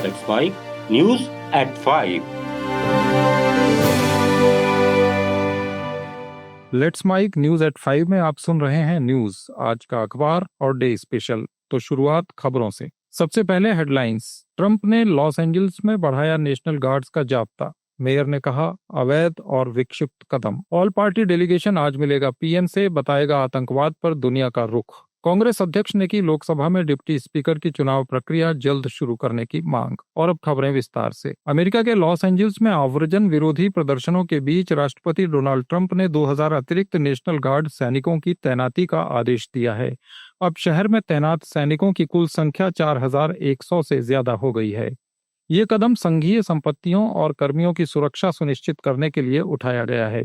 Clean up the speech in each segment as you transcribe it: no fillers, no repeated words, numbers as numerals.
That's why News at 5. Let's mike news at 5 में आप सुन रहे हैं न्यूज आज का अखबार और डे स्पेशल। तो शुरुआत खबरों से। सबसे पहले हेडलाइंस। ट्रंप ने लॉस एंजल्स में बढ़ाया नेशनल गार्ड्स का जाब्ता। मेयर ने कहा अवैध और विक्षिप्त कदम। ऑल पार्टी डेलीगेशन आज मिलेगा पीएम से, बताएगा आतंकवाद पर दुनिया का रुख। कांग्रेस अध्यक्ष ने की लोकसभा में डिप्टी स्पीकर की चुनाव प्रक्रिया जल्द शुरू करने की मांग। और अब खबरें विस्तार से। अमेरिका के लॉस एंजल्स में आव्रजन विरोधी प्रदर्शनों के बीच राष्ट्रपति डोनाल्ड ट्रंप ने 2000 अतिरिक्त नेशनल गार्ड सैनिकों की तैनाती का आदेश दिया है। अब शहर में तैनात सैनिकों की कुल संख्या 4100 से ज्यादा हो गई है। ये कदम संघीय संपत्तियों और कर्मियों की सुरक्षा सुनिश्चित करने के लिए उठाया गया है।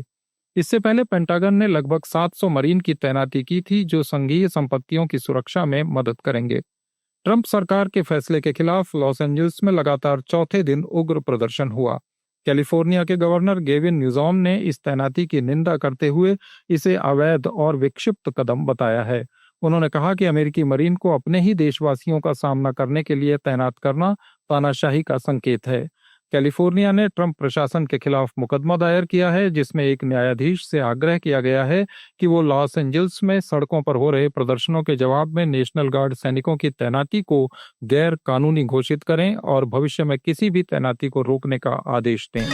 इससे पहले पेंटागन ने लगभग 700 मरीन की तैनाती की थी, जो संघीय संपत्तियों की सुरक्षा में मदद करेंगे। ट्रंप सरकार के फैसले के खिलाफ लॉस एंजल्स में लगातार चौथे दिन उग्र प्रदर्शन हुआ। कैलिफोर्निया के गवर्नर गेविन न्यूसॉम ने इस तैनाती की निंदा करते हुए इसे अवैध और विक्षिप्त कदम बताया है। उन्होंने कहा कि अमेरिकी मरीन को अपने ही देशवासियों का सामना करने के लिए तैनात करना तानाशाही का संकेत है। कैलिफोर्निया ने ट्रंप प्रशासन के खिलाफ मुकदमा दायर किया है, जिसमें एक न्यायाधीश से आग्रह किया गया है कि वो लॉस एंजल्स में सड़कों पर हो रहे प्रदर्शनों के जवाब में नेशनल गार्ड सैनिकों की तैनाती को गैर कानूनी घोषित करें और भविष्य में किसी भी तैनाती को रोकने का आदेश दें।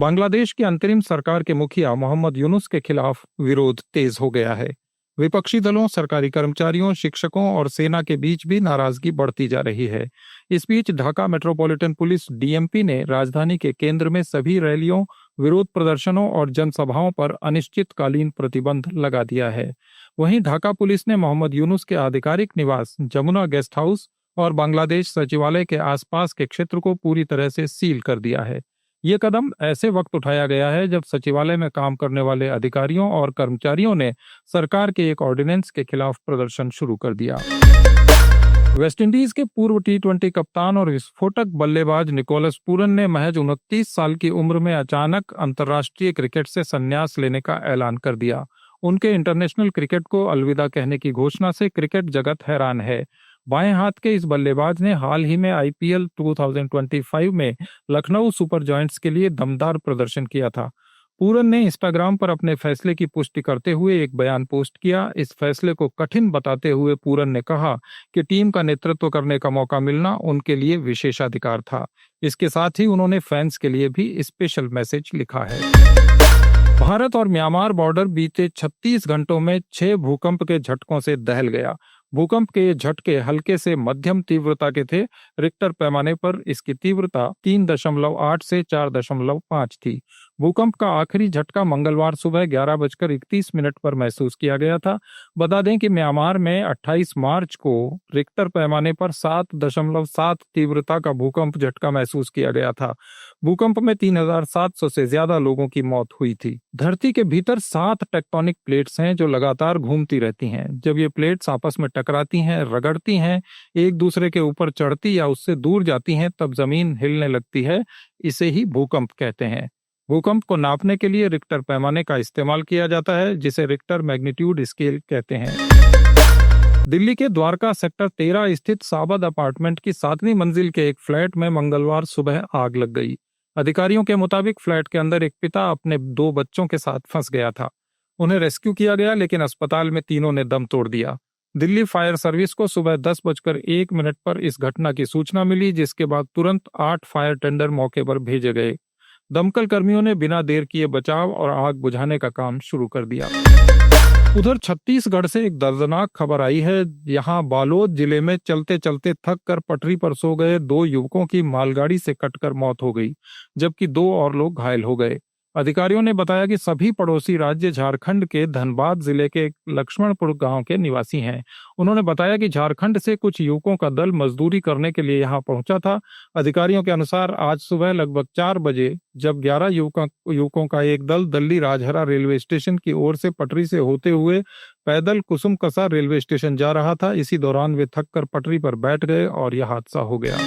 बांग्लादेश की अंतरिम सरकार के मुखिया मोहम्मद यूनुस के खिलाफ विरोध तेज हो गया है। विपक्षी दलों, सरकारी कर्मचारियों, शिक्षकों और सेना के बीच भी नाराजगी बढ़ती जा रही है। इस बीच ढाका मेट्रोपॉलिटन पुलिस डीएमपी ने राजधानी के केंद्र में सभी रैलियों, विरोध प्रदर्शनों और जनसभाओं पर अनिश्चितकालीन प्रतिबंध लगा दिया है। वहीं ढाका पुलिस ने मोहम्मद यूनुस के आधिकारिक निवास, जमुना गेस्ट हाउस और बांग्लादेश सचिवालय के आसपास के क्षेत्र को पूरी तरह से सील कर दिया है। ये कदम ऐसे वक्त उठाया गया है जब सचिवालय में काम करने वाले अधिकारियों और कर्मचारियों ने सरकार के एक ऑर्डिनेंस के खिलाफ प्रदर्शन शुरू कर दिया। वेस्टइंडीज के पूर्व टी20 कप्तान और विस्फोटक बल्लेबाज निकोलस पूरन ने महज 29 साल की उम्र में अचानक अंतर्राष्ट्रीय क्रिकेट से संन्यास लेने का ऐलान कर दिया। उनके इंटरनेशनल क्रिकेट को अलविदा कहने की घोषणा से क्रिकेट जगत हैरान है। बाएं हाथ के इस बल्लेबाज ने हाल ही में आईपीएल 2025 में लखनऊ सुपर जायंट्स के लिए दमदार प्रदर्शन किया था। पूरन ने इंस्टाग्राम पर अपने फैसले की पुष्टि करते हुए एक बयान पोस्ट किया। इस फैसले को कठिन बताते हुए पूरन ने कहा कि टीम का नेतृत्व करने का मौका मिलना उनके लिए विशेषाधिकार था। इसके साथ ही उन्होंने फैंस के लिए भी स्पेशल मैसेज लिखा है। भारत और म्यांमार बॉर्डर बीते 36 घंटों में 6 भूकंप के झटकों से दहल गया। भूकंप के ये झटके हल्के से मध्यम तीव्रता के थे। रिक्टर पैमाने पर इसकी तीव्रता 3.8 से 4.5 थी। भूकंप का आखिरी झटका मंगलवार सुबह 11:31 पर महसूस किया गया था। बता दें कि म्यांमार में 28 मार्च को रिक्टर पैमाने पर 7.7 तीव्रता का भूकंप झटका महसूस किया गया था। भूकंप में 3700 से ज्यादा लोगों की मौत हुई थी। धरती के भीतर 7 टेक्टोनिक प्लेट्स हैं जो लगातार घूमती रहती हैं। जब ये प्लेट्स आपस में टकराती हैं, रगड़ती हैं, एक दूसरे के ऊपर चढ़ती या उससे दूर जाती हैं, तब जमीन हिलने लगती है। इसे ही भूकंप कहते हैं। भूकंप को नापने के लिए रिक्टर पैमाने का इस्तेमाल किया जाता है, जिसे रिक्टर मैग्नीट्यूड स्केल कहते हैं। दिल्ली के द्वारका सेक्टर 13 स्थित साबद अपार्टमेंट की 7वीं मंजिल के एक फ्लैट में मंगलवार सुबह आग लग गई। अधिकारियों के मुताबिक फ्लैट के अंदर एक पिता अपने 2 बच्चों के साथ फंस गया था। उन्हें रेस्क्यू किया गया, लेकिन अस्पताल में तीनों ने दम तोड़ दिया। दिल्ली फायर सर्विस को सुबह 10:01 पर इस घटना की सूचना मिली, जिसके बाद तुरंत 8 फायर टेंडर मौके पर भेजे गए। दमकल कर्मियों ने बिना देर किए बचाव और आग बुझाने का काम शुरू कर दिया। उधर छत्तीसगढ़ से एक दर्दनाक खबर आई है। यहाँ बालोद जिले में चलते चलते थक कर पटरी पर सो गए 2 युवकों की मालगाड़ी से कटकर मौत हो गई, जबकि 2 और लोग घायल हो गए। अधिकारियों ने बताया कि सभी पड़ोसी राज्य झारखंड के धनबाद जिले के लक्ष्मणपुर गांव के निवासी हैं। उन्होंने बताया कि झारखंड से कुछ युवकों का दल मजदूरी करने के लिए यहां पहुंचा था। अधिकारियों के अनुसार आज सुबह लगभग 4 बजे जब 11 युवकों का एक दल दिल्ली राजहरा रेलवे स्टेशन की ओर से पटरी से होते हुए पैदल कुसुम कसा रेलवे स्टेशन जा रहा था, इसी दौरान वे थककर पटरी पर बैठ गए और यह हादसा हो गया।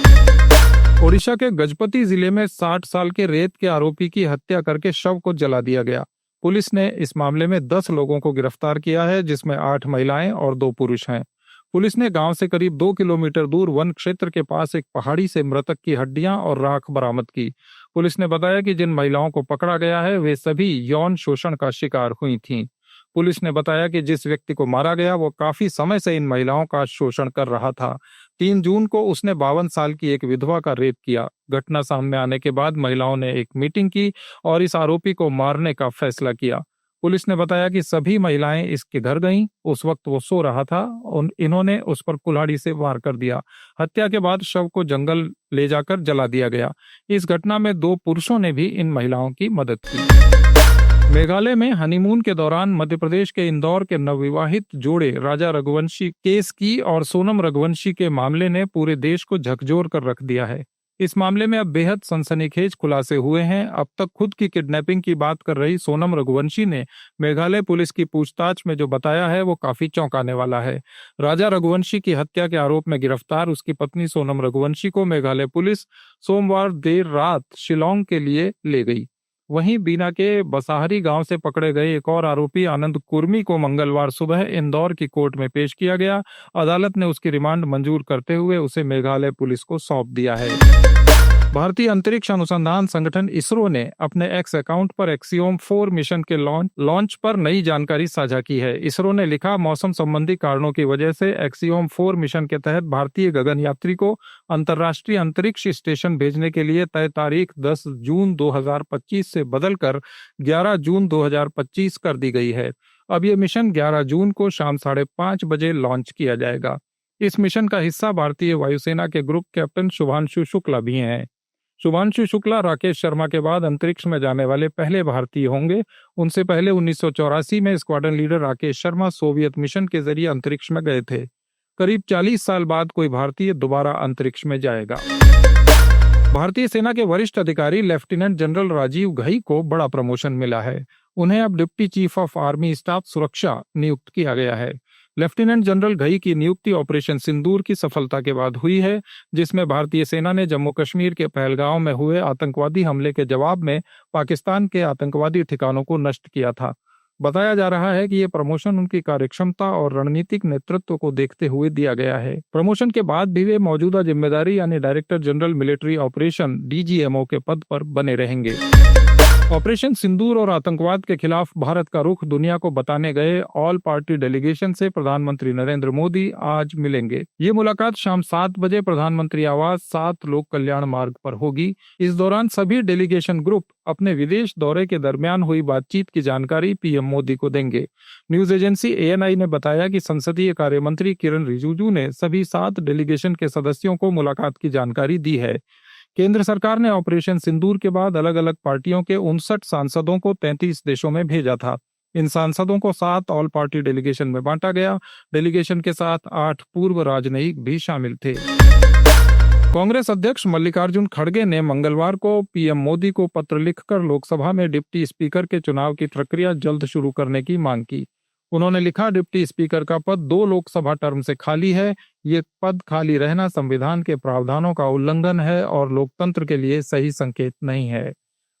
ओडिशा के गजपति जिले में 60 साल के रेत के आरोपी की हत्या करके शव को जला दिया गया। पुलिस ने इस मामले में 10 लोगों को गिरफ्तार किया है, जिसमें 8 महिलाएं और 2 पुरुष हैं। पुलिस ने गांव से करीब 2 किलोमीटर दूर वन क्षेत्र के पास एक पहाड़ी से मृतक की हड्डियां और राख बरामद की। पुलिस ने बताया कि जिन महिलाओं को पकड़ा गया है वे सभी यौन शोषण का शिकार हुई थीं। पुलिस ने बताया कि जिस व्यक्ति को मारा गया वो काफी समय से इन महिलाओं का शोषण कर रहा था। 3 जून को उसने 52 साल की एक विधवा का रेप किया। घटना सामने आने के बाद महिलाओं ने एक मीटिंग की और इस आरोपी को मारने का फैसला किया। पुलिस ने बताया कि सभी महिलाएं इसके घर गईं। उस वक्त वो सो रहा था और इन्होंने उस पर कुल्हाड़ी से वार कर दिया। हत्या के बाद शव को जंगल ले जाकर जला दिया गया। इस घटना में 2 पुरुषों ने भी इन महिलाओं की मदद की। मेघालय में हनीमून के दौरान मध्य प्रदेश के इंदौर के नवविवाहित जोड़े राजा रघुवंशी केस की और सोनम रघुवंशी के मामले ने पूरे देश को झकझोर कर रख दिया है। इस मामले में अब बेहद सनसनीखेज खुलासे हुए हैं। अब तक खुद की किडनैपिंग की बात कर रही सोनम रघुवंशी ने मेघालय पुलिस की पूछताछ में जो बताया है वो काफी चौंकाने वाला है। राजा रघुवंशी की हत्या के आरोप में गिरफ्तार उसकी पत्नी सोनम रघुवंशी को मेघालय पुलिस सोमवार देर रात शिलोंग के लिए ले गई। वहीं बीना के बसाहरी गांव से पकड़े गए एक और आरोपी आनंद कुर्मी को मंगलवार सुबह इंदौर की कोर्ट में पेश किया गया। अदालत ने उसकी रिमांड मंजूर करते हुए उसे मेघालय पुलिस को सौंप दिया है। भारतीय अंतरिक्ष अनुसंधान संगठन इसरो ने अपने एक्स अकाउंट पर एक्सियोम 4 मिशन के लॉन्च पर नई जानकारी साझा की है। इसरो ने लिखा, मौसम संबंधी कारणों की वजह से एक्सियोम 4 मिशन के तहत भारतीय गगनयात्री को अंतर्राष्ट्रीय अंतरिक्ष स्टेशन भेजने के लिए तय तारीख 10 जून 2025 से बदलकर 11 जून 2025 कर दी गई है। अब यह मिशन 11 जून को शाम 5:30 बजे लॉन्च किया जाएगा। इस मिशन का हिस्सा भारतीय वायुसेना के ग्रुप कैप्टन शुभांशु शुक्ला भी हैं। शुभांशु शुक्ला राकेश शर्मा के बाद अंतरिक्ष में जाने वाले पहले भारतीय होंगे। उनसे पहले 1984 में squadron leader Rakesh Sharma Soviet mission के जरिए अंतरिक्ष में गए थे। करीब 40 साल बाद कोई भारतीय दोबारा अंतरिक्ष में जाएगा। भारतीय सेना के वरिष्ठ अधिकारी लेफ्टिनेंट जनरल राजीव घई को बड़ा प्रमोशन मिला है। उन्हें अब deputy chief of army staff सुरक्षा नियुक्त किया गया है। लेफ्टिनेंट जनरल घई की नियुक्ति ऑपरेशन सिंदूर की सफलता के बाद हुई है, जिसमें भारतीय सेना ने जम्मू कश्मीर के पहलगांव में हुए आतंकवादी हमले के जवाब में पाकिस्तान के आतंकवादी ठिकानों को नष्ट किया था। बताया जा रहा है कि ये प्रमोशन उनकी कार्यक्षमता और रणनीतिक नेतृत्व को देखते हुए दिया गया है। प्रमोशन के बाद भी वे मौजूदा जिम्मेदारी यानी director general military operation DGMO के पद पर बने रहेंगे। ऑपरेशन सिंदूर और आतंकवाद के खिलाफ भारत का रुख दुनिया को बताने गए ऑल पार्टी डेलीगेशन से प्रधानमंत्री नरेंद्र मोदी आज मिलेंगे। ये मुलाकात शाम 7 बजे प्रधानमंत्री आवास 7 लोक कल्याण मार्ग पर होगी। इस दौरान सभी डेलीगेशन ग्रुप अपने विदेश दौरे के दरमियान हुई बातचीत की जानकारी पीएम मोदी को देंगे। न्यूज एजेंसी ANI ने बताया कि संसदीय कार्य मंत्री किरण रिजिजू ने सभी 7 डेलीगेशन के सदस्यों को मुलाकात की जानकारी दी है। केंद्र सरकार ने ऑपरेशन सिंदूर के बाद अलग अलग पार्टियों के 59 सांसदों को 33 देशों में भेजा था। इन सांसदों को 7 ऑल पार्टी डेलीगेशन में बांटा गया। डेलीगेशन के साथ 8 पूर्व राजनयिक भी शामिल थे। कांग्रेस अध्यक्ष मल्लिकार्जुन खड़गे ने मंगलवार को पीएम मोदी को पत्र लिखकर लोकसभा में डिप्टी स्पीकर के चुनाव की प्रक्रिया जल्द शुरू करने की मांग की। उन्होंने लिखा, डिप्टी स्पीकर का पद 2 लोकसभा टर्म से खाली है। ये पद खाली रहना संविधान के प्रावधानों का उल्लंघन है और लोकतंत्र के लिए सही संकेत नहीं है।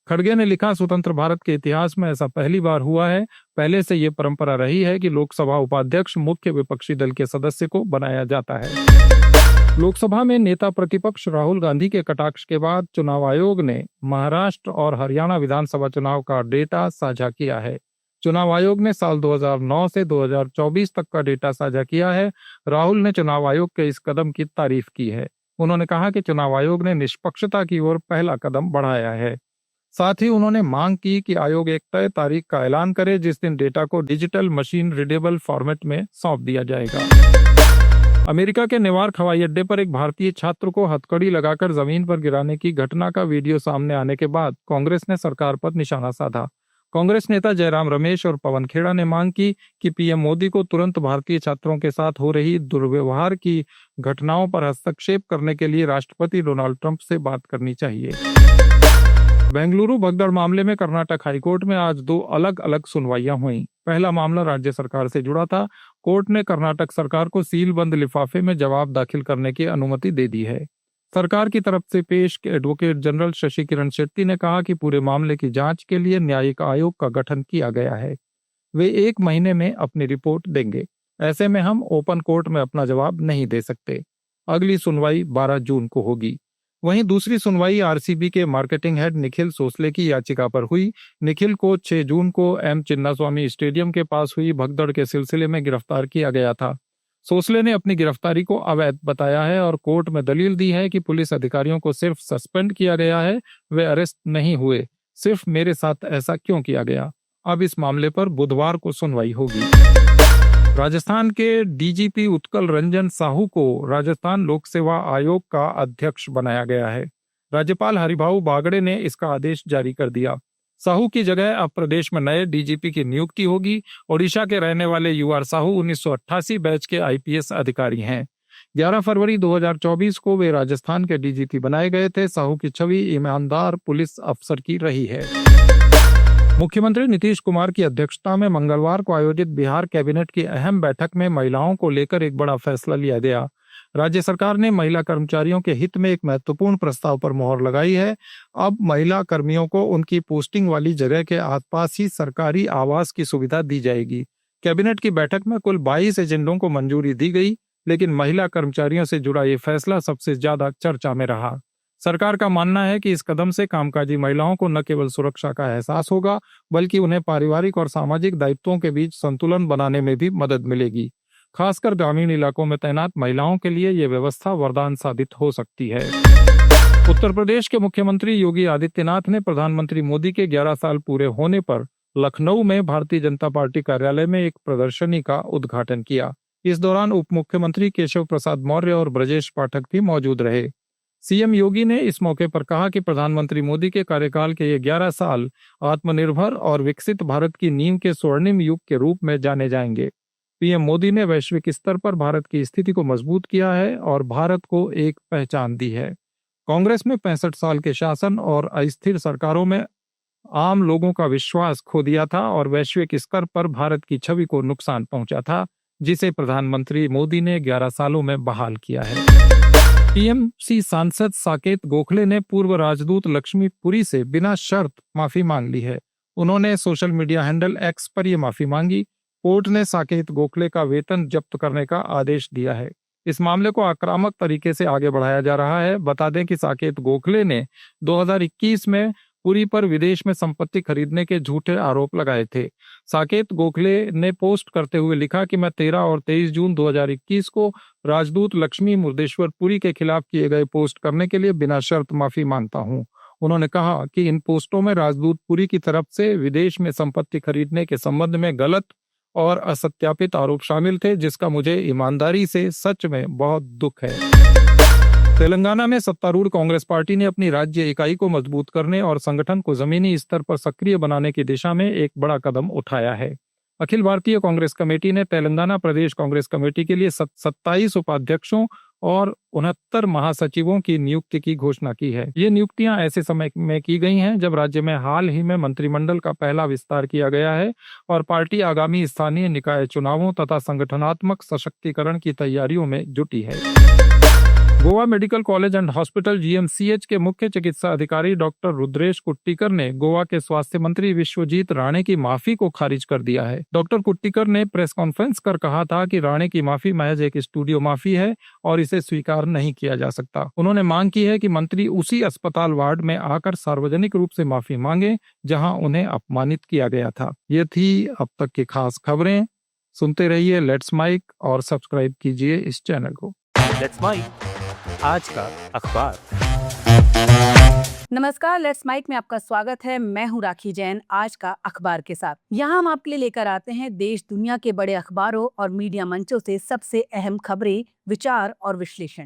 खड़गे ने लिखा, स्वतंत्र भारत के इतिहास में ऐसा पहली बार हुआ है। पहले से ये परंपरा रही है कि लोकसभा उपाध्यक्ष मुख्य विपक्षी दल के सदस्य को बनाया जाता है। लोकसभा में नेता प्रतिपक्ष राहुल गांधी के कटाक्ष के बाद चुनाव आयोग ने महाराष्ट्र और हरियाणा विधानसभा चुनाव का डेटा साझा किया है। चुनाव आयोग ने साल 2009 से 2024 तक का डेटा साझा किया है। राहुल ने चुनाव आयोग के इस कदम की तारीफ की है। उन्होंने कहा कि चुनाव आयोग ने निष्पक्षता की ओर पहला कदम बढ़ाया है। साथ ही उन्होंने मांग की कि आयोग एक तय तारीख का ऐलान करे जिस दिन डेटा को डिजिटल मशीन रीडेबल फॉर्मेट में सौंप दिया जाएगा। अमेरिका के नेवार्क हवाई अड्डे पर एक भारतीय छात्र को हथकड़ी लगाकर जमीन पर गिराने की घटना का वीडियो सामने आने के बाद कांग्रेस ने सरकार पर निशाना साधा। कांग्रेस नेता जयराम रमेश और पवन खेड़ा ने मांग की कि पीएम मोदी को तुरंत भारतीय छात्रों के साथ हो रही दुर्व्यवहार की घटनाओं पर हस्तक्षेप करने के लिए राष्ट्रपति डोनाल्ड ट्रंप से बात करनी चाहिए। बेंगलुरु भगदड़ मामले में कर्नाटक हाईकोर्ट में आज 2 अलग अलग सुनवाइयां हुई। पहला मामला राज्य सरकार से जुड़ा था। कोर्ट ने कर्नाटक सरकार को सीलबंद लिफाफे में जवाब दाखिल करने की अनुमति दे दी है। सरकार की तरफ से पेश एडवोकेट जनरल शशि किरण शेट्टी ने कहा कि पूरे मामले की जांच के लिए न्यायिक आयोग का गठन किया गया है। वे 1 महीने में अपनी रिपोर्ट देंगे। ऐसे में हम ओपन कोर्ट में अपना जवाब नहीं दे सकते। अगली सुनवाई 12 जून को होगी। वहीं दूसरी सुनवाई आरसीबी के मार्केटिंग हेड निखिल सोसले की याचिका पर हुई। निखिल को 6 जून को एम चिन्नास्वामी स्टेडियम के पास हुई भगदड़ के सिलसिले में गिरफ्तार किया गया था। सोसले ने अपनी गिरफ्तारी को अवैध बताया है और कोर्ट में दलील दी है कि पुलिस अधिकारियों को सिर्फ सस्पेंड किया गया है, वे अरेस्ट नहीं हुए। सिर्फ मेरे साथ ऐसा क्यों किया गया? अब इस मामले पर बुधवार को सुनवाई होगी। राजस्थान के डीजीपी उत्कल रंजन साहू को राजस्थान लोक सेवा आयोग का अध्यक्ष बनाया गया है। राज्यपाल हरिभाऊ बागड़े ने इसका आदेश जारी कर दिया। साहू की जगह अब प्रदेश में नए डीजीपी की नियुक्ति होगी। ओडिशा के रहने वाले यूआर साहू 1988 बैच के आईपीएस अधिकारी हैं। 11 फरवरी 2024 को वे राजस्थान के डीजीपी बनाए गए थे। साहू की छवि ईमानदार पुलिस अफसर की रही है। मुख्यमंत्री नीतीश कुमार की अध्यक्षता में मंगलवार को आयोजित बिहार कैबिनेट की अहम बैठक में महिलाओं को लेकर एक बड़ा फैसला लिया गया। राज्य सरकार ने महिला कर्मचारियों के हित में एक महत्वपूर्ण प्रस्ताव पर मोहर लगाई है। अब महिला कर्मियों को उनकी पोस्टिंग वाली जगह के आसपास ही सरकारी आवास की सुविधा दी जाएगी। कैबिनेट की बैठक में कुल 22 एजेंडों को मंजूरी दी गई, लेकिन महिला कर्मचारियों से जुड़ा ये फैसला सबसे ज्यादा चर्चा में रहा। सरकार का मानना है कि इस कदम से कामकाजी महिलाओं को न केवल सुरक्षा का एहसास होगा, बल्कि उन्हें पारिवारिक और सामाजिक दायित्वों के बीच संतुलन बनाने में भी मदद मिलेगी। खासकर ग्रामीण इलाकों में तैनात महिलाओं के लिए ये व्यवस्था वरदान साबित हो सकती है। उत्तर प्रदेश के मुख्यमंत्री योगी आदित्यनाथ ने प्रधानमंत्री मोदी के 11 साल पूरे होने पर लखनऊ में भारतीय जनता पार्टी कार्यालय में एक प्रदर्शनी का उद्घाटन किया। इस दौरान उप मुख्यमंत्री केशव प्रसाद मौर्य और ब्रजेश पाठक भी मौजूद रहे। सीएम योगी ने इस मौके पर कहा कि प्रधानमंत्री मोदी के कार्यकाल के ये 11 साल आत्मनिर्भर और विकसित भारत की नींव के स्वर्णिम युग के रूप में जाने जाएंगे। पीएम मोदी ने वैश्विक स्तर पर भारत की स्थिति को मजबूत किया है और भारत को एक पहचान दी है। कांग्रेस में 65 साल के शासन और अस्थिर सरकारों में आम लोगों का विश्वास खो दिया था और वैश्विक स्तर पर भारत की छवि को नुकसान पहुंचा था, जिसे प्रधानमंत्री मोदी ने 11 सालों में बहाल किया है। टीएमसी सांसद साकेत गोखले ने पूर्व राजदूत लक्ष्मी पुरी से बिना शर्त माफी मांग ली है। उन्होंने सोशल मीडिया हैंडल एक्स पर यह माफी मांगी। कोर्ट ने साकेत गोखले का वेतन जब्त करने का आदेश दिया है। इस मामले को आक्रामक तरीके से आगे बढ़ाया जा रहा है। बता दें कि साकेत गोखले ने 2021 में पुरी पर विदेश में संपत्ति खरीदने के झूठे आरोप लगाए थे। साकेत गोखले ने पोस्ट करते हुए लिखा कि मैं 13 और 23 जून 2021 को राजदूत लक्ष्मी मुर्देश्वर पुरी के खिलाफ किए गए पोस्ट करने के लिए बिना शर्त माफी मांगता हूं। उन्होंने कहा कि इन पोस्टों में राजदूत पुरी की तरफ से विदेश में संपत्ति खरीदने के संबंध में गलत और असत्यापित आरोप शामिल थे, जिसका मुझे ईमानदारी से सच में बहुत दुख है। तेलंगाना में सत्तारूढ़ कांग्रेस पार्टी ने अपनी राज्य इकाई को मजबूत करने और संगठन को जमीनी स्तर पर सक्रिय बनाने की दिशा में एक बड़ा कदम उठाया है। अखिल भारतीय कांग्रेस कमेटी ने तेलंगाना प्रदेश कांग्रेस कमेटी के लिए 27 उपाध्यक्षों और 69 महासचिवों की नियुक्ति की घोषणा की है। ये नियुक्तियां ऐसे समय में की गई हैं जब राज्य में हाल ही में मंत्रिमंडल का पहला विस्तार किया गया है और पार्टी आगामी स्थानीय निकाय चुनावों तथा संगठनात्मक सशक्तिकरण की तैयारियों में जुटी है। Goa medical college and hospital GMCH के मुख्य चिकित्सा अधिकारी डॉक्टर रुद्रेश कुट्टीकर ने गोवा के स्वास्थ्य मंत्री विश्वजीत राणे की माफी को खारिज कर दिया है। डॉक्टर कुट्टीकर ने प्रेस कॉन्फ्रेंस कर कहा था कि राणे की माफी महज एक स्टूडियो माफी है और इसे स्वीकार नहीं किया जा सकता। उन्होंने मांग की है कि मंत्री उसी अस्पताल वार्ड में आकर सार्वजनिक रूप से माफी मांगे जहां उन्हें अपमानित किया गया था। ये थी अब तक की खास खबरें। सुनते रहिए लेट्स माइक और सब्सक्राइब कीजिए इस चैनल को। लेट्स माइक, आज का अखबार। नमस्कार, लेट्स माइक में आपका स्वागत है। मैं हूं राखी जैन आज का अखबार के साथ। यहाँ हम आपके लिए लेकर आते हैं देश दुनिया के बड़े अखबारों और मीडिया मंचों से सबसे अहम खबरें, विचार और विश्लेषण।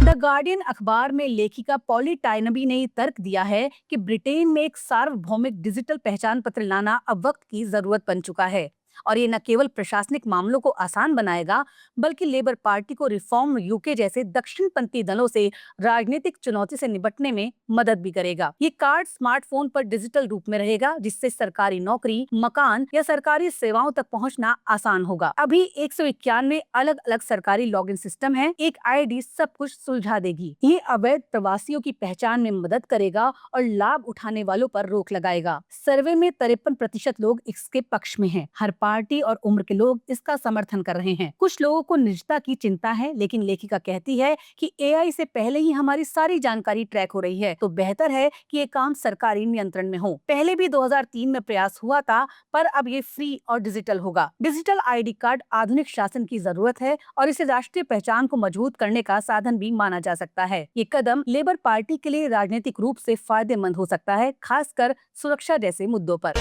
द गार्डियन अखबार में लेखिका पॉली टाइनबी ने तर्क दिया है कि ब्रिटेन में एक सार्वभौमिक डिजिटल पहचान पत्र लाना अब वक्त की जरूरत बन चुका है और ये न केवल प्रशासनिक मामलों को आसान बनाएगा बल्कि लेबर पार्टी को रिफॉर्म यूके जैसे दक्षिणपंथी दलों से राजनीतिक चुनौती से निपटने में मदद भी करेगा। ये कार्ड स्मार्टफोन पर डिजिटल रूप में रहेगा, जिससे सरकारी नौकरी, मकान या सरकारी सेवाओं तक पहुंचना आसान होगा। अभी 191 अलग अलग सरकारी लॉगिन सिस्टम है। एक आईडी सब कुछ सुलझा देगी। ये अवैध प्रवासियों की पहचान में मदद करेगा और लाभ उठाने वालों पर रोक लगाएगा। सर्वे में 53% लोग इसके पक्ष में हैं। हर पार्टी और उम्र के लोग इसका समर्थन कर रहे हैं। कुछ लोगों को निजता की चिंता है, लेकिन लेखिका कहती है कि एआई से पहले ही हमारी सारी जानकारी ट्रैक हो रही है, तो बेहतर है कि ये काम सरकारी नियंत्रण में हो। पहले भी 2003 में प्रयास हुआ था, पर अब ये फ्री और डिजिटल होगा। डिजिटल आईडी कार्ड आधुनिक शासन की जरूरत है और इसे राष्ट्रीय पहचान को मजबूत करने का साधन भी माना जा सकता है। ये कदम लेबर पार्टी के लिए राजनीतिक रूप से फायदेमंद हो सकता है, खासकर सुरक्षा जैसे मुद्दों पर।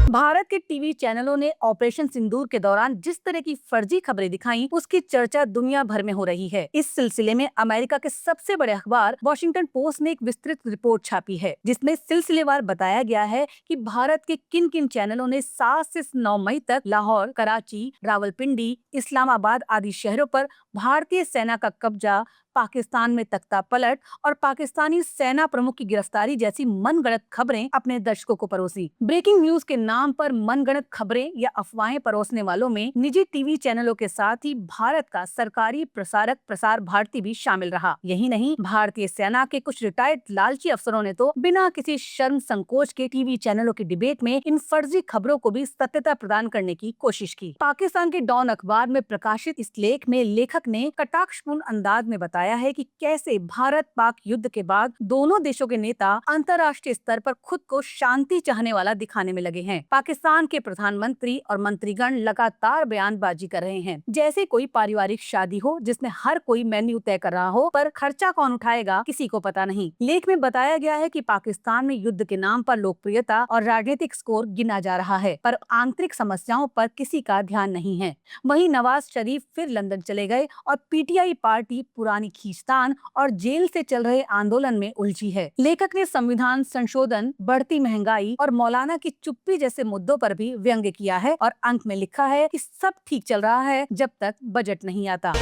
भारत के टीवी चैनलों ने ऑपरेशन सिंदूर के दौरान जिस तरह की फर्जी खबरें दिखाई, उसकी चर्चा दुनिया भर में हो रही है। इस सिलसिले में अमेरिका के सबसे बड़े अखबार वॉशिंगटन पोस्ट ने एक विस्तृत रिपोर्ट छापी है, जिसमें सिलसिलेवार बताया गया है कि भारत के किन किन चैनलों ने 7 से 9 मई तक लाहौर, कराची, रावलपिंडी, इस्लामाबाद आदि शहरों पर भारतीय सेना का कब्जा, पाकिस्तान में तख्ता पलट और पाकिस्तानी सेना प्रमुख की गिरफ्तारी जैसी मनगढ़ंत खबरें अपने दर्शकों को परोसी। ब्रेकिंग न्यूज के नाम पर मनगढ़ंत खबरें या अफवाहें परोसने वालों में निजी टीवी चैनलों के साथ ही भारत का सरकारी प्रसारक प्रसार भारती भी शामिल रहा। यही नहीं, भारतीय सेना के कुछ रिटायर्ड लालची अफसरों ने तो बिना किसी शर्म संकोच के टीवी चैनलों की डिबेट में इन फर्जी खबरों को भी सत्यता प्रदान करने की कोशिश की। पाकिस्तान के डॉन अखबार में प्रकाशित इस लेख में लेखक ने कटाक्षपूर्ण अंदाज में बताया है कि कैसे भारत पाक युद्ध के बाद दोनों देशों के नेता अंतर्राष्ट्रीय स्तर पर खुद को शांति चाहने वाला दिखाने में लगे हैं। पाकिस्तान के प्रधानमंत्री और मंत्रीगण लगातार बयानबाजी कर रहे हैं, जैसे कोई पारिवारिक शादी हो जिसमें हर कोई मेन्यू तय कर रहा हो, पर खर्चा कौन उठाएगा किसी को पता नहीं। लेख में बताया गया है कि पाकिस्तान में युद्ध के नाम पर लोकप्रियता और राजनीतिक स्कोर गिना जा रहा है, पर आंतरिक समस्याओं पर किसी का ध्यान नहीं है। वहीं नवाज शरीफ फिर लंदन चले गए और पीटीआई पार्टी पुरानी खींचतान और जेल से चल रहे आंदोलन में उलझी है। लेखक ने संविधान संशोधन, बढ़ती महंगाई और मौलाना की चुप्पी जैसे मुद्दों पर भी व्यंग्य किया है और अंत में लिखा है कि सब ठीक चल रहा है जब तक बजट नहीं आता।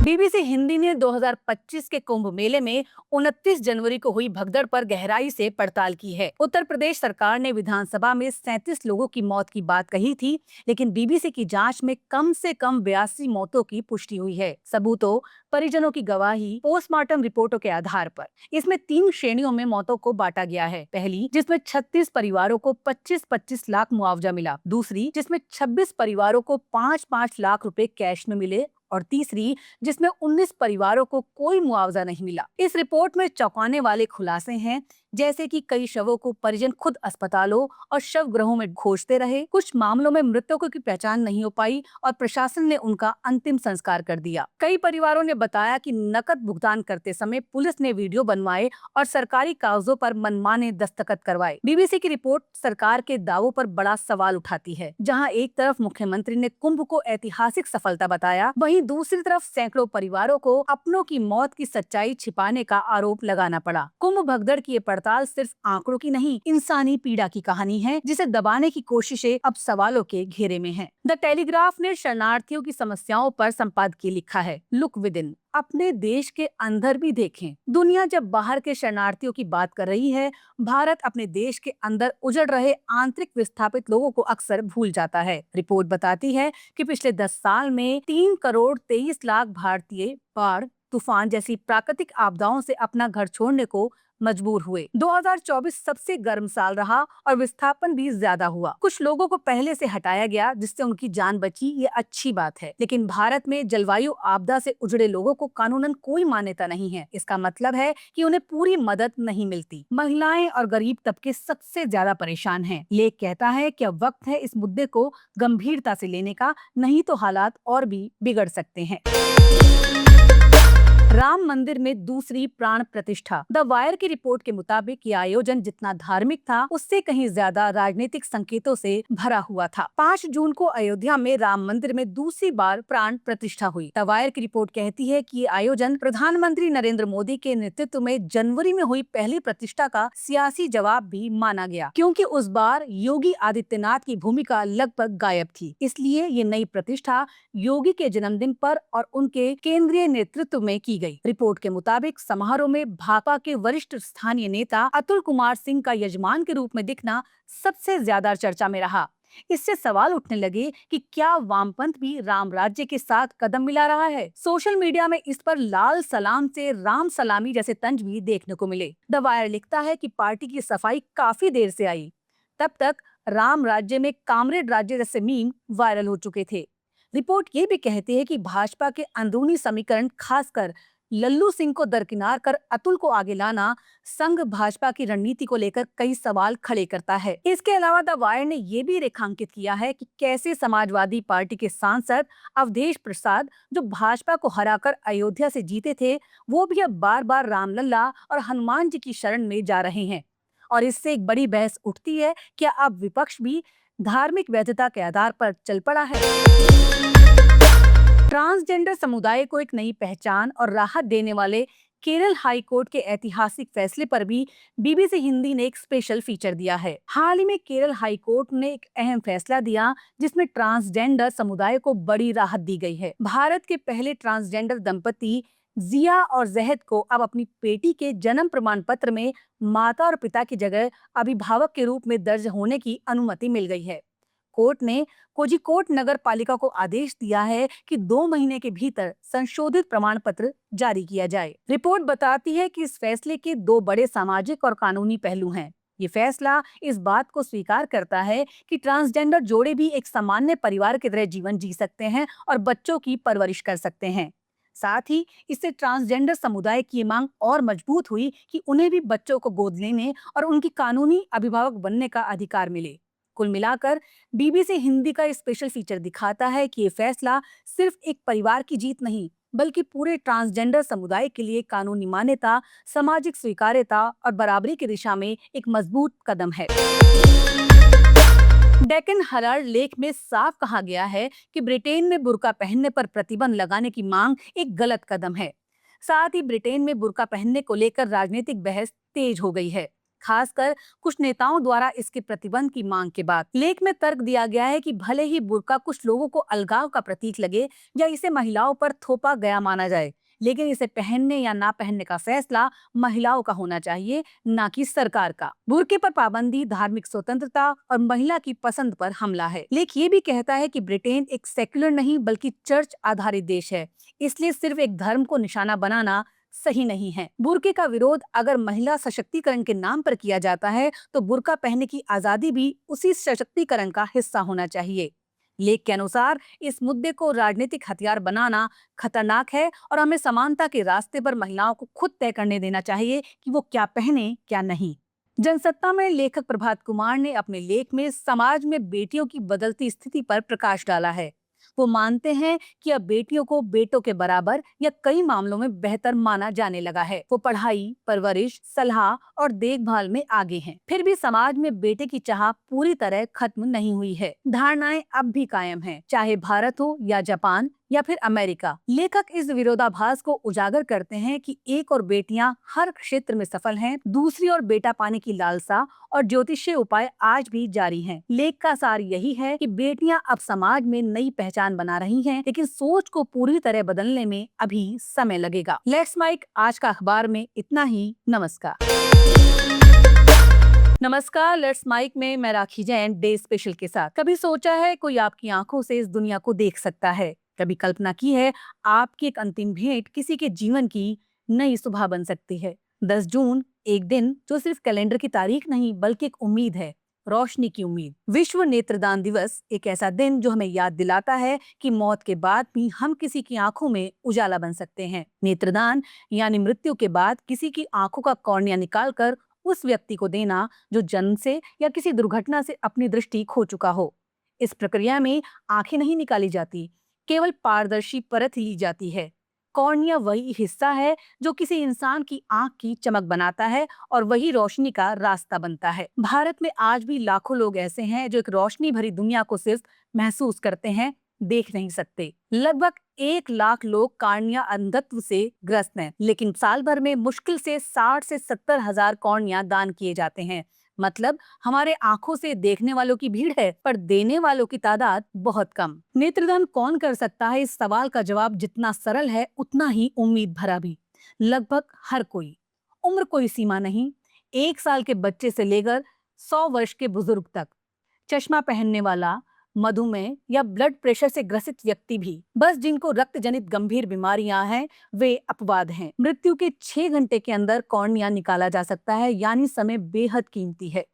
बीबीसी हिंदी ने 2025 के कुंभ मेले में 29 जनवरी को हुई भगदड़ पर गहराई से पड़ताल की है। उत्तर प्रदेश सरकार ने विधानसभा में 37 लोगों की मौत की बात कही थी, लेकिन बीबीसी की जांच में कम से कम 82 मौतों की पुष्टि हुई है। सबूतों, परिजनों की गवाही, पोस्टमार्टम रिपोर्टों के आधार पर इसमें 3 श्रेणियों में मौतों को बांटा गया है। पहली, जिसमें 36 परिवारों को 25-25 लाख मुआवजा मिला। दूसरी, जिसमें 26 परिवारों को 5-5 लाख रुपए कैश में मिले और तीसरी, जिसमें 19 परिवारों को कोई मुआवजा नहीं मिला। इस रिपोर्ट में चौंकाने वाले खुलासे हैं, जैसे कि कई शवों को परिजन खुद अस्पतालों और शव गृहों में खोजते रहे। कुछ मामलों में मृतकों की पहचान नहीं हो पाई और प्रशासन ने उनका अंतिम संस्कार कर दिया। कई परिवारों ने बताया कि नकद भुगतान करते समय पुलिस ने वीडियो बनवाए और सरकारी कागजों पर मनमाने दस्तखत करवाए। बीबीसी की रिपोर्ट सरकार के दावों पर बड़ा सवाल उठाती है। जहां एक तरफ मुख्यमंत्री ने कुंभ को ऐतिहासिक सफलता बताया, वहीं दूसरी तरफ सैकड़ों परिवारों को अपनों की मौत की सच्चाई छिपाने का आरोप लगाना पड़ा। कुंभ भगदड़ की ये पड़ताल सिर्फ आंकड़ों की नहीं, इंसानी पीड़ा की कहानी है, जिसे दबाने की कोशिशें अब सवालों के घेरे में हैं। द टेलीग्राफ ने शरणार्थियों की समस्याओं पर संपादकीय लिखा है, लुक विद इन। अपने देश के अंदर भी देखें। दुनिया जब बाहर के शरणार्थियों की बात कर रही है, भारत अपने देश के अंदर उजड़ रहे आंतरिक विस्थापित लोगों को अक्सर भूल जाता है। रिपोर्ट बताती है कि पिछले 10 साल में 3 करोड़ 23 लाख भारतीय बाढ़, तूफान जैसी प्राकृतिक आपदाओं से अपना घर छोड़ने को मजबूर हुए। 2024 सबसे गर्म साल रहा और विस्थापन भी ज्यादा हुआ। कुछ लोगों को पहले से हटाया गया, जिससे उनकी जान बची, ये अच्छी बात है। लेकिन भारत में जलवायु आपदा से उजड़े लोगों को कानूनन कोई मान्यता नहीं है। इसका मतलब है कि उन्हें पूरी मदद नहीं मिलती। महिलाएं और गरीब तबके सबसे ज्यादा परेशान हैं। लेख कहता है कि अब वक्त है इस मुद्दे को गंभीरता से लेने का, नहीं तो हालात और भी बिगड़ सकते हैं। राम मंदिर में दूसरी प्राण प्रतिष्ठा। द वायर की रिपोर्ट के मुताबिक ये आयोजन जितना धार्मिक था, उससे कहीं ज्यादा राजनीतिक संकेतों से भरा हुआ था। 5 जून को अयोध्या में राम मंदिर में दूसरी बार प्राण प्रतिष्ठा हुई। द वायर की रिपोर्ट कहती है कि ये आयोजन प्रधानमंत्री नरेंद्र मोदी के नेतृत्व में जनवरी में हुई पहली प्रतिष्ठा का सियासी जवाब भी माना गया, क्योंकि उस बार योगी आदित्यनाथ की भूमिका लगभग गायब थी। इसलिए ये नई प्रतिष्ठा योगी के जन्मदिन पर और उनके केंद्रीय नेतृत्व में की गई। रिपोर्ट के मुताबिक समारोह में भाजपा के वरिष्ठ स्थानीय नेता अतुल कुमार सिंह का यजमान के रूप में दिखना सबसे ज्यादा चर्चा में रहा। इससे सवाल उठने लगे कि क्या वामपंथ भी राम राज्य के साथ कदम मिला रहा है। सोशल मीडिया में इस पर लाल सलाम से राम सलामी जैसे तंज भी देखने को मिले। द वायर लिखता है कि पार्टी की सफाई काफी देर से आई। तब तक राम राज्य में कामरेड राज्य जैसे मीम वायरल हो चुके थे। रिपोर्ट ये भी कहती है कि भाजपा के अंदरूनी समीकरण, खासकर लल्लू सिंह को दरकिनार कर अतुल को आगे लाना, संघ भाजपा की रणनीति को लेकर कई सवाल खड़े करता है। इसके अलावा द वायर ने यह भी रेखांकित किया है कि कैसे समाजवादी पार्टी के सांसद अवधेश प्रसाद, जो भाजपा को हराकर अयोध्या से जीते थे, वो भी अब बार बार रामलला और हनुमान जी की शरण में जा रहे हैं। और इससे एक बड़ी बहस उठती है, क्या अब विपक्ष भी धार्मिक वैधता के आधार पर चल पड़ा है? ट्रांसजेंडर समुदाय को एक नई पहचान और राहत देने वाले केरल हाई कोर्ट के ऐतिहासिक फैसले पर भी बीबीसी हिंदी ने एक स्पेशल फीचर दिया है। हाल ही में केरल हाई कोर्ट ने एक अहम फैसला दिया, जिसमें ट्रांसजेंडर समुदाय को बड़ी राहत दी गई है। भारत के पहले ट्रांसजेंडर दंपति जिया और जहद को अब अपनी बेटी के जन्म प्रमाण पत्र में माता और पिता की जगह अभिभावक के रूप में दर्ज होने की अनुमति मिल गई है। कोर्ट ने कोझिकोड नगर पालिका को आदेश दिया है कि 2 महीने के भीतर संशोधित प्रमाण पत्र जारी किया जाए। रिपोर्ट बताती है कि इस फैसले के 2 बड़े सामाजिक और कानूनी पहलू हैं। ये फैसला इस बात को स्वीकार करता है कि ट्रांसजेंडर जोड़े भी एक सामान्य परिवार की तरह जीवन जी सकते हैं और बच्चों की परवरिश कर सकते हैं। साथ ही इससे ट्रांसजेंडर समुदाय की मांग और मजबूत हुई कि उन्हें भी बच्चों को गोद लेने और उनकी कानूनी अभिभावक बनने का अधिकार मिले। कुल मिलाकर बीबीसी हिंदी का स्पेशल फीचर दिखाता है कि ये फैसला सिर्फ एक परिवार की जीत नहीं, बल्कि पूरे ट्रांसजेंडर समुदाय के लिए कानूनी मान्यता, सामाजिक स्वीकार्यता और बराबरी की दिशा में एक मजबूत कदम है। डेक्कन हेराल्ड लेख में साफ कहा गया है कि ब्रिटेन में बुर्का पहनने पर प्रतिबंध लगाने की मांग एक गलत कदम है। साथ ही ब्रिटेन में बुर्का पहनने को लेकर राजनीतिक बहस तेज हो गई है, खासकर कुछ नेताओं द्वारा इसके प्रतिबंध की मांग के बाद। लेख में तर्क दिया गया है कि भले ही बुर्का कुछ लोगों को अलगाव का प्रतीक लगे या इसे महिलाओं पर थोपा गया माना जाए, लेकिन इसे पहनने या ना पहनने का फैसला महिलाओं का होना चाहिए, ना कि सरकार का। बुर्के पर पाबंदी धार्मिक स्वतंत्रता और महिला की पसंद पर हमला है। लेख ये भी कहता है कि ब्रिटेन एक सेक्युलर नहीं बल्कि चर्च आधारित देश है, इसलिए सिर्फ एक धर्म को निशाना बनाना सही नहीं है। बुर्के का विरोध अगर महिला सशक्तिकरण के नाम पर किया जाता है, तो बुर्का पहनने की आजादी भी उसी सशक्तिकरण का हिस्सा होना चाहिए। लेख के अनुसार इस मुद्दे को राजनीतिक हथियार बनाना खतरनाक है और हमें समानता के रास्ते पर महिलाओं को खुद तय करने देना चाहिए कि वो क्या पहने क्या नहीं। जनसत्ता में लेखक प्रभात कुमार ने अपने लेख में समाज में बेटियों की बदलती स्थिति पर प्रकाश डाला है। वो मानते हैं कि अब बेटियों को बेटों के बराबर या कई मामलों में बेहतर माना जाने लगा है। वो पढ़ाई, परवरिश, सलाह और देखभाल में आगे हैं। फिर भी समाज में बेटे की चाह पूरी तरह खत्म नहीं हुई है। धारणाएं अब भी कायम हैं, चाहे भारत हो या जापान या फिर अमेरिका। लेखक इस विरोधाभास को उजागर करते हैं कि एक और बेटियां हर क्षेत्र में सफल हैं, दूसरी ओर बेटा पाने की लालसा और ज्योतिषीय उपाय आज भी जारी हैं। लेख का सार यही है कि बेटियां अब समाज में नई पहचान बना रही हैं, लेकिन सोच को पूरी तरह बदलने में अभी समय लगेगा। लेट्स माइक आज का अखबार में इतना ही। नमस्कार। नमस्कार, लेट्स माइक में मैं राखी जैन डे स्पेशल के साथ। कभी सोचा है कोई आपकी आंखों से इस दुनिया को देख सकता है? कभी कल्पना की है आपकी एक अंतिम भेंट किसी के जीवन की नई सुबह बन सकती है? 10 जून एक दिन जो सिर्फ कैलेंडर की तारीख नहीं बल्कि एक उम्मीद है, रोशनी की उम्मीद। विश्व नेत्रदान दिवस एक ऐसा दिन जो हमें याद दिलाता है कि मौत के बाद भी हम किसी की आंखों में उजाला बन सकते हैं। नेत्रदान यानी मृत्यु के बाद किसी की आंखों का कॉर्निया निकालकर उस व्यक्ति को देना जो जन्म से या किसी दुर्घटना से अपनी दृष्टि खो चुका हो। इस प्रक्रिया में आंखें नहीं निकाली जाती, केवल पारदर्शी परत ली जाती है। कॉर्निया वही हिस्सा है जो किसी इंसान की आंख की चमक बनाता है और वही रोशनी का रास्ता बनता है। भारत में आज भी लाखों लोग ऐसे हैं जो एक रोशनी भरी दुनिया को सिर्फ महसूस करते हैं, देख नहीं सकते। लगभग 1 लाख लोग कॉर्निया अंधत्व से ग्रस्त हैं, लेकिन साल भर में मुश्किल से 60 से 70 हजार कॉर्निया दान किए जाते हैं। मतलब हमारे आंखों से देखने वालों की भीड़ है, पर देने वालों की तादाद बहुत कम। नेत्रदान कौन कर सकता है? इस सवाल का जवाब जितना सरल है उतना ही उम्मीद भरा भी। लगभग हर कोई। उम्र कोई सीमा नहीं, 1 साल के बच्चे से लेकर 100 वर्ष के बुजुर्ग तक। चश्मा पहनने वाला, मधुमेह या ब्लड प्रेशर से ग्रसित व्यक्ति भी। बस जिनको रक्त जनित गंभीर बीमारियां हैं वे अपवाद हैं। मृत्यु के 6 घंटे के अंदर कॉर्निया निकाला जा सकता है, यानी समय बेहद कीमती है।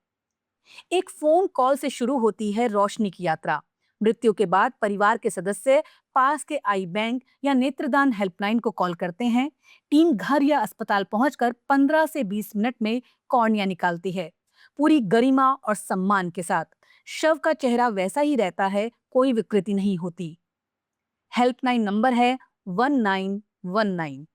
एक फोन कॉल से शुरू होती है रोशनी की यात्रा। मृत्यु के बाद परिवार के सदस्य पास के आई बैंक या नेत्रदान हेल्पलाइन को कॉल करते हैं। टीम घर या अस्पताल पहुंचकर 15 से 20 मिनट में कॉर्निया निकालती है, पूरी गरिमा और सम्मान के साथ। शव का चेहरा वैसा ही रहता है, कोई विकृति नहीं होती। हेल्पलाइन नंबर है 1919।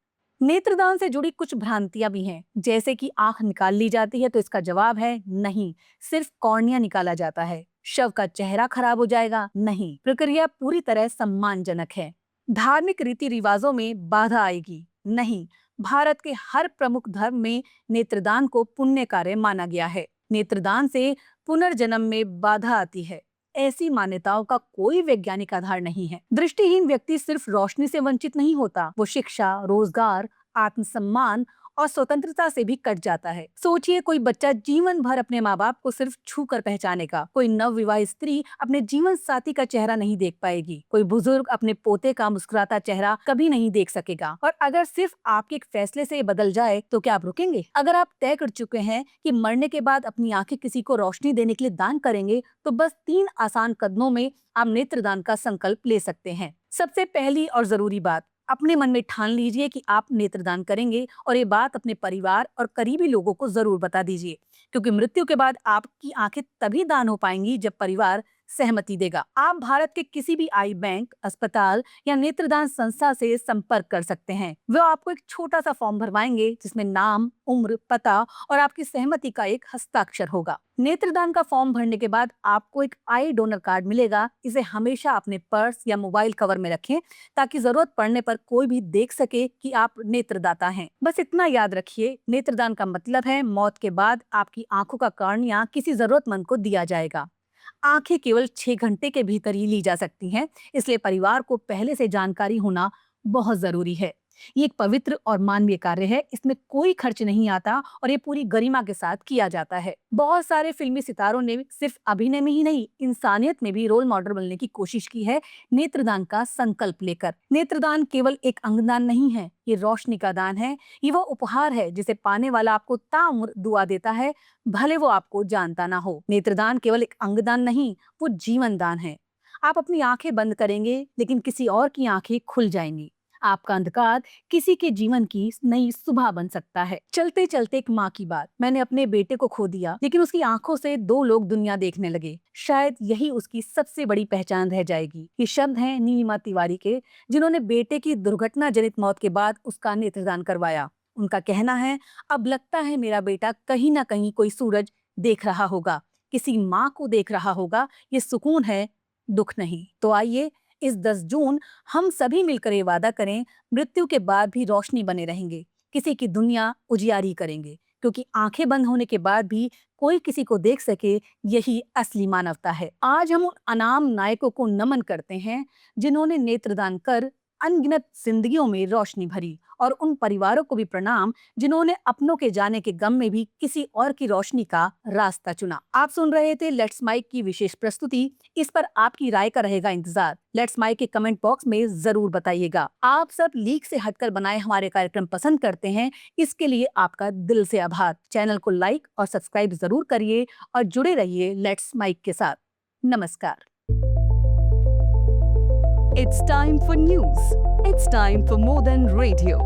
नेत्रदान से जुड़ी कुछ भ्रांतियां भी हैं, जैसे कि आंख निकाल ली जाती है तो इसका जवाब है नहीं, सिर्फ कॉर्निया निकाला जाता है। शव का चेहरा खराब हो जाएगा? नहीं, प्रक्रिया पूरी तरह सम्मानजनक है। धार्मिक रीति रिवाजों में बाधा आएगी? नहीं, भारत के हर प्रमुख धर्म में नेत्रदान को पुण्य कार्य माना गया है। नेत्रदान से पुनर्जन्म में बाधा आती है, ऐसी मान्यताओं का कोई वैज्ञानिक आधार नहीं है। दृष्टिहीन व्यक्ति सिर्फ रोशनी से वंचित नहीं होता, वो शिक्षा, रोजगार, आत्मसम्मान और स्वतंत्रता से भी कट जाता है। सोचिए, कोई बच्चा जीवन भर अपने माँ बाप को सिर्फ छू कर पहचानेगा, कोई नवविवाहित स्त्री अपने जीवन साथी का चेहरा नहीं देख पाएगी, कोई बुजुर्ग अपने पोते का मुस्कुराता चेहरा कभी नहीं देख सकेगा। और अगर सिर्फ आपके एक फैसले से ये बदल जाए तो क्या आप रुकेंगे? अगर आप तय कर चुके हैं कि मरने के बाद अपनी आंखें किसी को रोशनी देने के लिए दान करेंगे, तो बस 3 आसान कदमों में आप नेत्रदान का संकल्प ले सकते हैं। सबसे पहली और जरूरी बात, अपने मन में ठान लीजिए कि आप नेत्रदान करेंगे, और ये बात अपने परिवार और करीबी लोगों को जरूर बता दीजिए, क्योंकि मृत्यु के बाद आपकी आंखें तभी दान हो पाएंगी जब परिवार सहमति देगा। आप भारत के किसी भी आई बैंक, अस्पताल या नेत्रदान संस्था से संपर्क कर सकते हैं। वे आपको एक छोटा सा फॉर्म भरवाएंगे जिसमें नाम, उम्र, पता और आपकी सहमति का एक हस्ताक्षर होगा। नेत्रदान का फॉर्म भरने के बाद आपको एक आई डोनर कार्ड मिलेगा। इसे हमेशा अपने पर्स या मोबाइल कवर में रखें, ताकि जरूरत पड़ने पर कोई भी देख सके कि आप नेत्रदाता हैं। बस इतना याद रखिए, नेत्रदान का मतलब है मौत के बाद आपकी आंखों का कॉर्निया किसी जरूरतमंद को दिया जाएगा। आंखें केवल 6 घंटे के भीतर ही ली जा सकती हैं, इसलिए परिवार को पहले से जानकारी होना बहुत जरूरी है। ये एक पवित्र और मानवीय कार्य है, इसमें कोई खर्च नहीं आता और ये पूरी गरिमा के साथ किया जाता है। बहुत सारे फिल्मी सितारों ने सिर्फ अभिनय में ही नहीं, इंसानियत में भी रोल मॉडल बनने की कोशिश की है नेत्रदान का संकल्प लेकर। नेत्रदान केवल एक अंगदान नहीं है, ये रोशनी का दान है। ये वो उपहार है जिसे पाने वाला आपको ताउम्र दुआ देता है, भले वो आपको जानता ना हो। नेत्रदान केवल एक अंगदान नहीं, वो जीवन दान है। आप अपनी आंखें बंद करेंगे, लेकिन किसी और की आंखें खुल जाएंगी। आपका अंधकार किसी के जीवन की नई सुबह बन सकता है। चलते चलते एक माँ की बात। मैंने अपने बेटे को खो दिया, लेकिन उसकी आंखों से 2 लोग दुनिया देखने लगे। शायद यही उसकी सबसे बड़ी पहचान रह जाएगी। ये शब्द हैं नीलिमा तिवारी के, जिन्होंने बेटे की दुर्घटना जनित मौत के बाद उसका नेत्रदान करवाया। उनका कहना है, अब लगता है मेरा बेटा कहीं ना कहीं कोई सूरज देख रहा होगा, किसी माँ को देख रहा होगा। ये सुकून है, दुख नहीं। तो आइए इस 10 जून हम सभी मिलकर ये वादा करें, मृत्यु के बाद भी रोशनी बने रहेंगे, किसी की दुनिया उजियारी करेंगे, क्योंकि आंखें बंद होने के बाद भी कोई किसी को देख सके, यही असली मानवता है। आज हम उन अनाम नायकों को नमन करते हैं जिन्होंने नेत्रदान कर अनगिनत जिंदगियों में रोशनी भरी, और उन परिवारों को भी प्रणाम जिन्होंने अपनों के जाने के गम में भी किसी और की रोशनी का रास्ता चुना। आप सुन रहे थे लेट्स माइक की विशेष प्रस्तुति। इस पर आपकी राय का रहेगा इंतजार। लेट्स माइक के कमेंट बॉक्स में जरूर बताइएगा। आप सब लीक से हटकर बनाए हमारे कार्यक्रम पसंद करते हैं, इसके लिए आपका दिल से आभार। चैनल को लाइक और सब्सक्राइब जरूर करिए और जुड़े रहिए लेट्स माइक के साथ। नमस्कार। It's time for news. It's time for more than radio.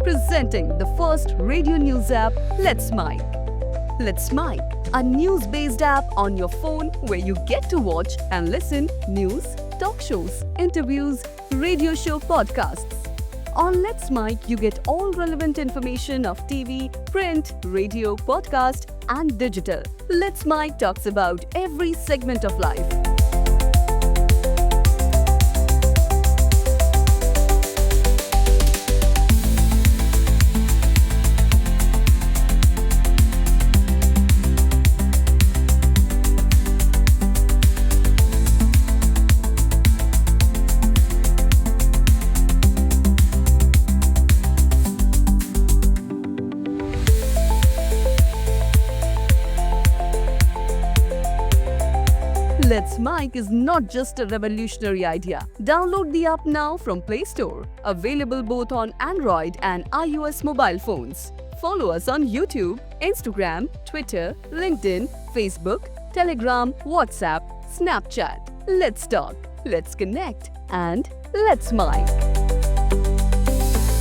Presenting the first radio news app, Let's Mic. Let's Mic, a news-based app on your phone where you get to watch and listen news, talk shows, interviews, radio show podcasts. On Let's Mic, you get all relevant information of TV, print, radio, podcast, and digital. Let's Mic talks about every segment of life. Let's Mic is not just a revolutionary idea. Download the app now from Play Store. Available both on Android and iOS mobile phones. Follow us on YouTube, Instagram, Twitter, LinkedIn, Facebook, Telegram, WhatsApp, Snapchat. Let's talk, let's connect, and let's mic.